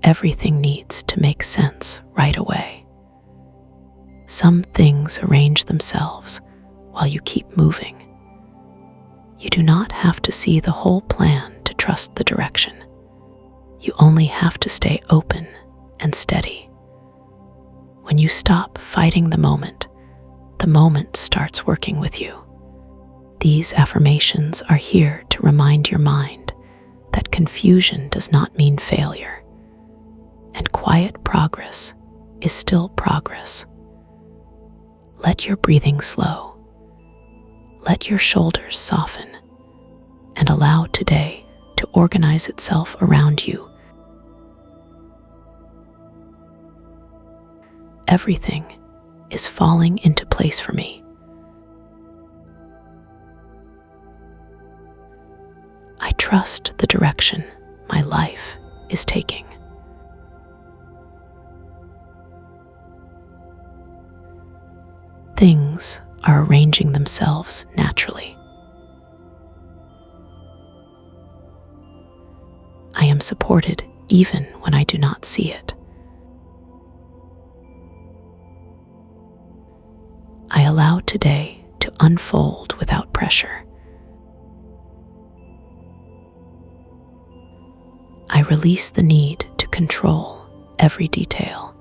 everything needs to make sense right away. Some things arrange themselves while you keep moving. You do not have to see the whole plan to trust the direction. You only have to stay open and steady. When you stop fighting the moment starts working with you. These affirmations are here to remind your mind that confusion does not mean failure, and quiet progress is still progress. Let your breathing slow. Let your shoulders soften, and allow today to organize itself around you. Everything is falling into place for me. I trust the direction my life is taking. Things are arranging themselves naturally. I am supported even when I do not see it. I allow today to unfold without pressure. I release the need to control every detail.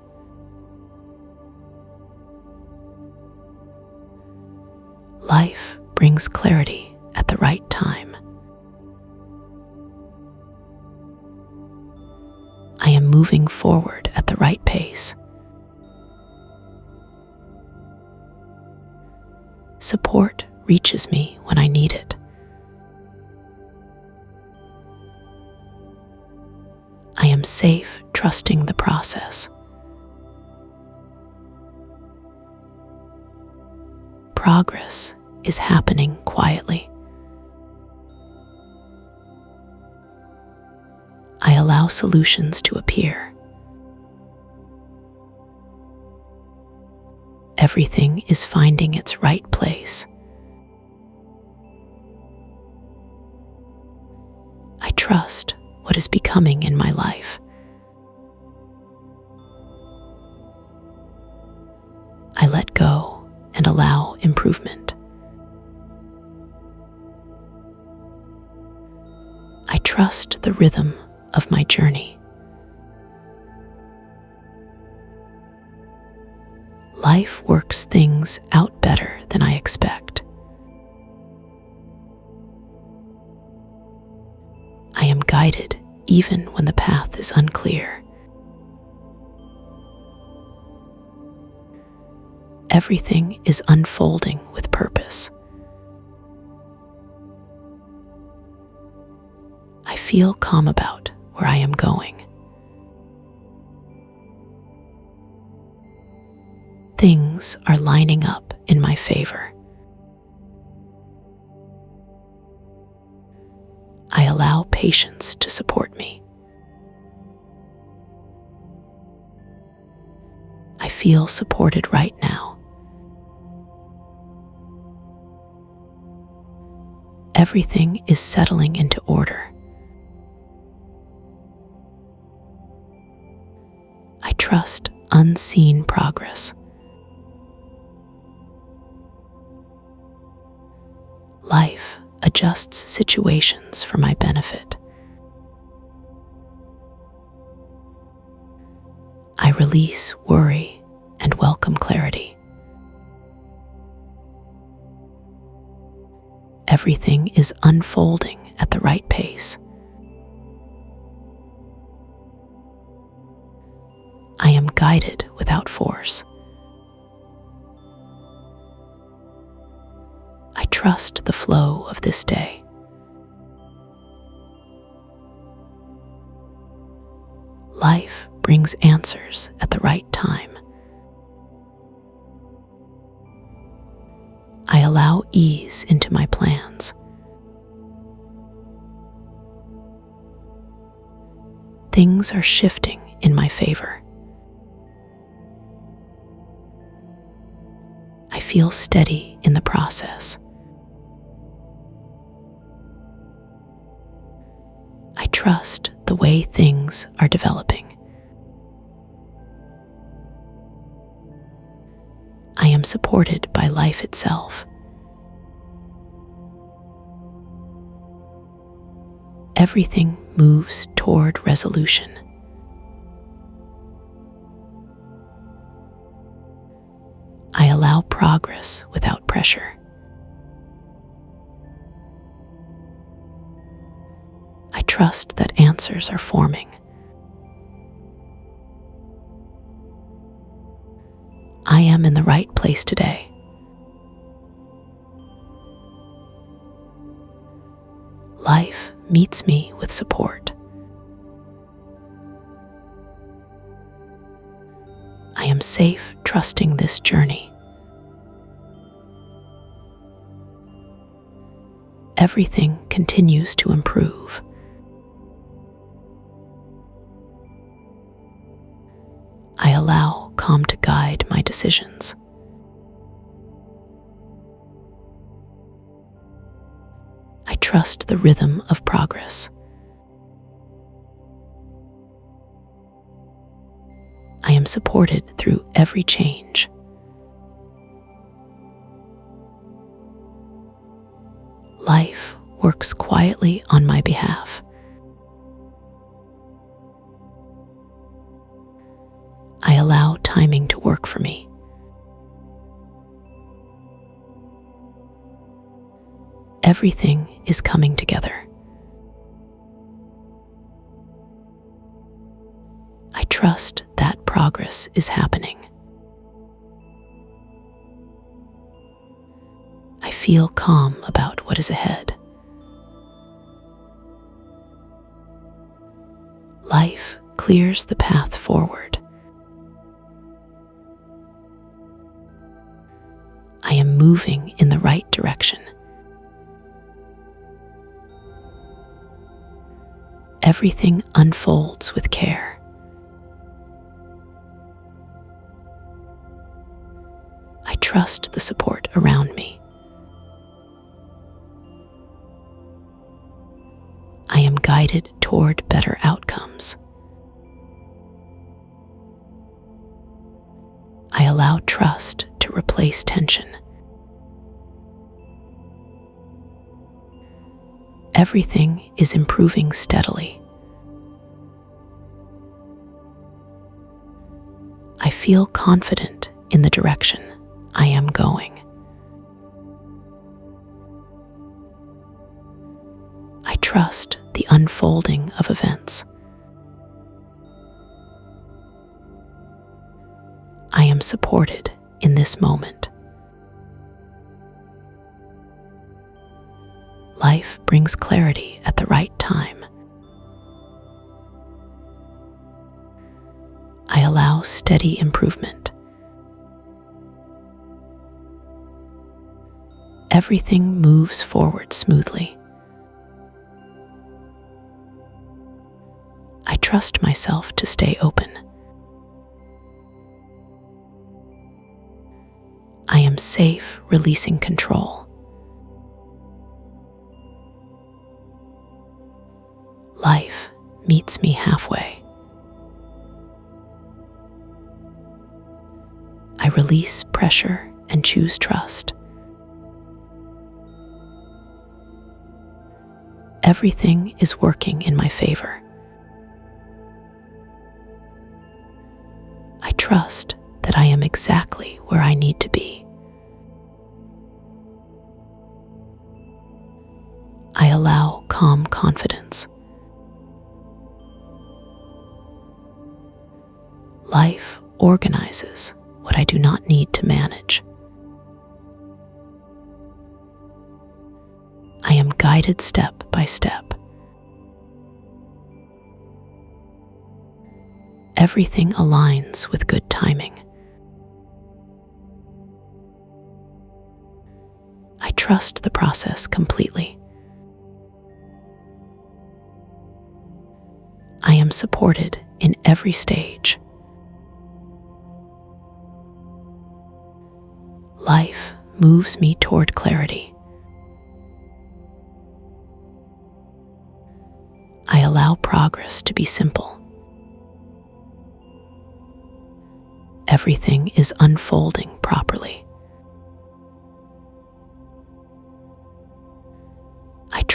Life brings clarity at the right time. I am moving forward at the right pace. Support reaches me when I need it. I am safe trusting the process. Progress is happening quietly. I allow solutions to appear. Everything is finding its right place. I trust what is becoming in my life. I let go and allow improvement. I trust the rhythm of my journey. Life works things out better than I expect. I am guided even when the path is unclear. Everything is unfolding with purpose. I feel calm about where I am going. Things are lining up in my favor. I allow patience to support me. I feel supported right now. Everything is settling into order. I trust unseen progress. Life adjusts situations for my benefit. I release worry and welcome clarity. Everything is unfolding at the right pace. I am guided without force. I trust the flow of this day. Life brings answers at the right time. I allow ease into my plans. Things are shifting in my favor. I feel steady in the process. I trust the way things are developing. am supported by life itself. Everything moves toward resolution. I allow progress without pressure. I trust that answers are forming. I am in the right place today. Life meets me with support. I am safe trusting this journey. Everything continues to improve. I allow calm to guide my decisions. I trust the rhythm of progress. I am supported through every change. Life works quietly on my behalf. I allow timing to work for me. Everything is coming together. I trust that progress is happening. I feel calm about what is ahead. Life clears the path forward. I am moving in the right direction. Everything unfolds with care. I trust the support around me. I am guided toward better outcomes. I allow trust to replace tension. Everything is improving steadily. I feel confident in the direction I am going. I trust the unfolding of events. I am supported in this moment. Life brings clarity at the right time. I allow steady improvement. Everything moves forward smoothly. I trust myself to stay open. I am safe releasing control. Life meets me halfway. I release pressure and choose trust. Everything is working in my favor. I trust that I am exactly where I need to be. I allow calm confidence. Life organizes what I do not need to manage. I am guided step by step. Everything aligns with good timing. I trust the process completely. I am supported in every stage. Life moves me toward clarity. I allow progress to be simple. Everything is unfolding properly.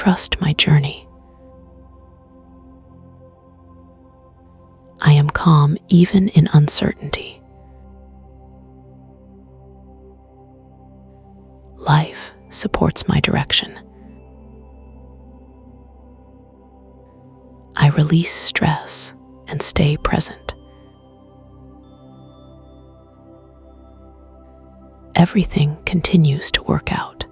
trust my journey. I am calm even in uncertainty. Life supports my direction. I release stress and stay present. Everything continues to work out.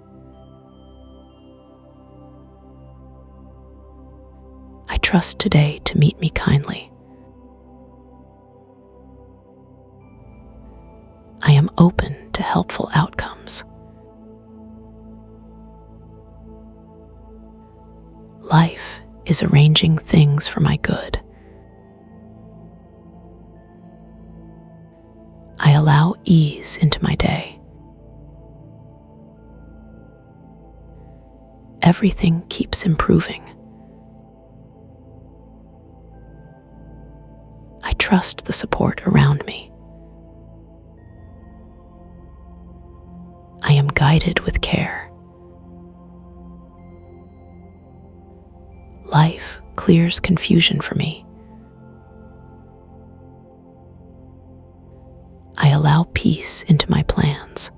I trust today to meet me kindly. I am open to helpful outcomes. Life is arranging things for my good. I allow ease into my day. Everything keeps improving. I trust the support around me. I am guided with care. Life clears confusion for me. I allow peace into my plans.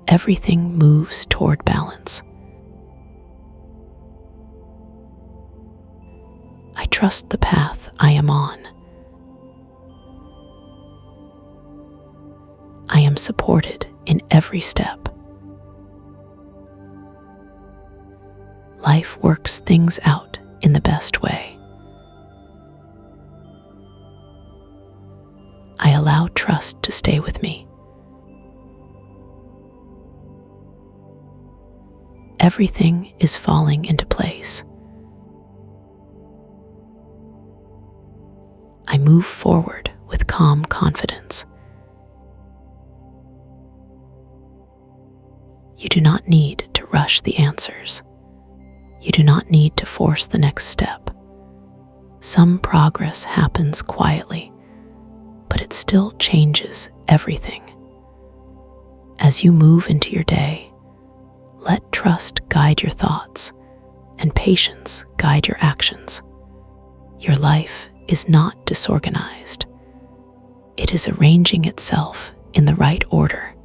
Everything moves toward balance. I trust the path I am on. I am supported in every step. Life works things out in the best way. I allow trust to stay with me. Everything is falling into place. I move forward with calm confidence. You do not need to rush the answers. You do not need to force the next step. Some progress happens quietly, but it still changes everything. As you move into your day, let trust guide your thoughts and patience guide your actions. Your life is not disorganized. It is arranging itself in the right order,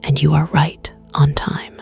and you are right on time.